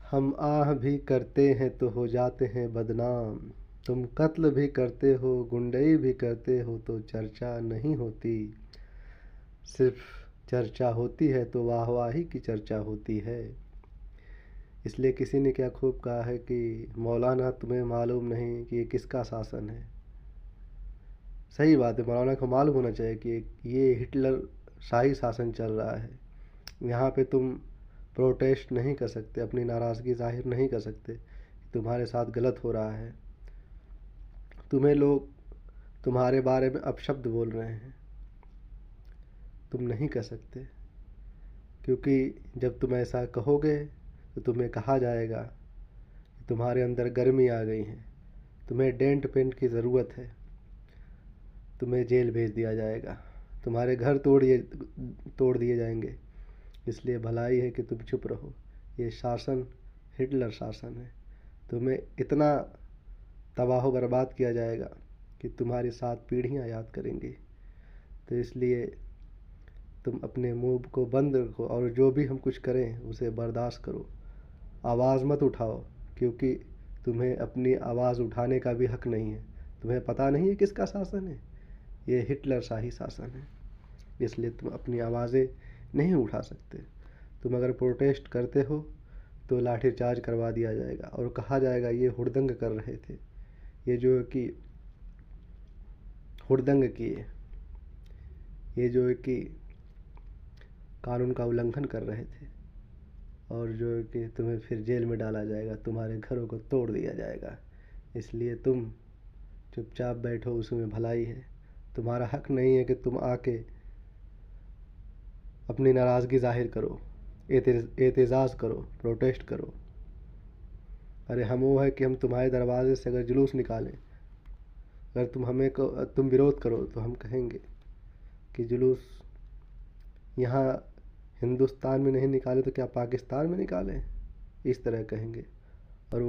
हम आह भी करते हैं तो हो जाते हैं बदनाम। तुम कत्ल भी करते हो, गुंडई भी करते हो तो चर्चा नहीं होती। सिर्फ चर्चा होती है तो वाहवाही की चर्चा होती है। इसलिए किसी ने क्या खूब कहा है कि मौलाना तुम्हें मालूम नहीं कि ये किसका शासन है। सही बात है, मौलाना को मालूम होना चाहिए कि ये हिटलर शाही शासन चल रहा है। यहाँ पे तुम प्रोटेस्ट नहीं कर सकते, अपनी नाराज़गी जाहिर नहीं कर सकते कि तुम्हारे साथ गलत हो रहा है। तुम्हें लोग तुम्हारे बारे में अपशब्द बोल रहे हैं, तुम नहीं कर सकते, क्योंकि जब तुम ऐसा कहोगे तो तुम्हें कहा जाएगा कि तुम्हारे अंदर गर्मी आ गई है, तुम्हें डेंट पेंट की ज़रूरत है, तुम्हें जेल भेज दिया जाएगा, तुम्हारे घर तोड़ दिए जाएंगे। इसलिए भलाई है कि तुम चुप रहो। ये शासन हिटलर शासन है। तुम्हें इतना तबाह बर्बाद किया जाएगा कि तुम्हारी 7 पीढ़ियाँ याद करेंगी। तो इसलिए तुम अपने मुंह को बंद रखो और जो भी हम कुछ करें उसे बर्दाश्त करो। आवाज़ मत उठाओ, क्योंकि तुम्हें अपनी आवाज़ उठाने का भी हक नहीं है। तुम्हें पता नहीं है किसका शासन है, ये हिटलर शाही शासन है। इसलिए तुम अपनी आवाज़ें नहीं उठा सकते। तुम अगर प्रोटेस्ट करते हो तो लाठीचार्ज करवा दिया जाएगा और कहा जाएगा ये हुड़दंग कर रहे थे, ये जो है कि हुड़दंग किए, ये जो है कि कानून का उल्लंघन कर रहे थे। और जो है कि तुम्हें फिर जेल में डाला जाएगा, तुम्हारे घरों को तोड़ दिया जाएगा। इसलिए तुम चुपचाप बैठो, उसमें भलाई है। तुम्हारा हक नहीं है कि तुम आके अपनी नाराज़गी जाहिर करो, एहतजाज करो, प्रोटेस्ट करो। अरे हम वो है कि हम तुम्हारे दरवाजे से अगर जुलूस निकालें, अगर तुम विरोध करो तो हम कहेंगे कि जुलूस यहाँ हिंदुस्तान में नहीं निकाले तो क्या पाकिस्तान में निकालें, इस तरह कहेंगे। और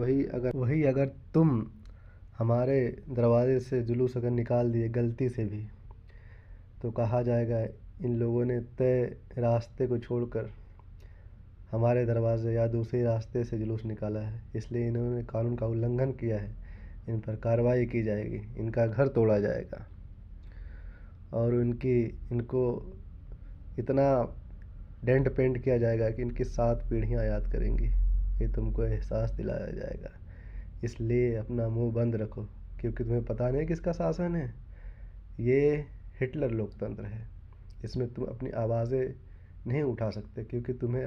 वही अगर तुम हमारे दरवाजे से जुलूस अगर निकाल दिए गलती से भी, तो कहा जाएगा इन लोगों ने तय रास्ते को छोड़कर हमारे दरवाजे या दूसरे रास्ते से जुलूस निकाला है, इसलिए इन्होंने कानून का उल्लंघन किया है, इन पर कार्रवाई की जाएगी, इनका घर तोड़ा जाएगा और इनको इतना डेंट पेंट किया जाएगा कि इनकी 7 पीढ़ियाँ याद करेंगी। ये तुमको एहसास दिलाया जाएगा। इसलिए अपना मुंह बंद रखो, क्योंकि तुम्हें पता नहीं किसका शासन है। ये हिटलर लोकतंत्र है। इसमें तुम अपनी आवाज़ें नहीं उठा सकते, क्योंकि तुम्हें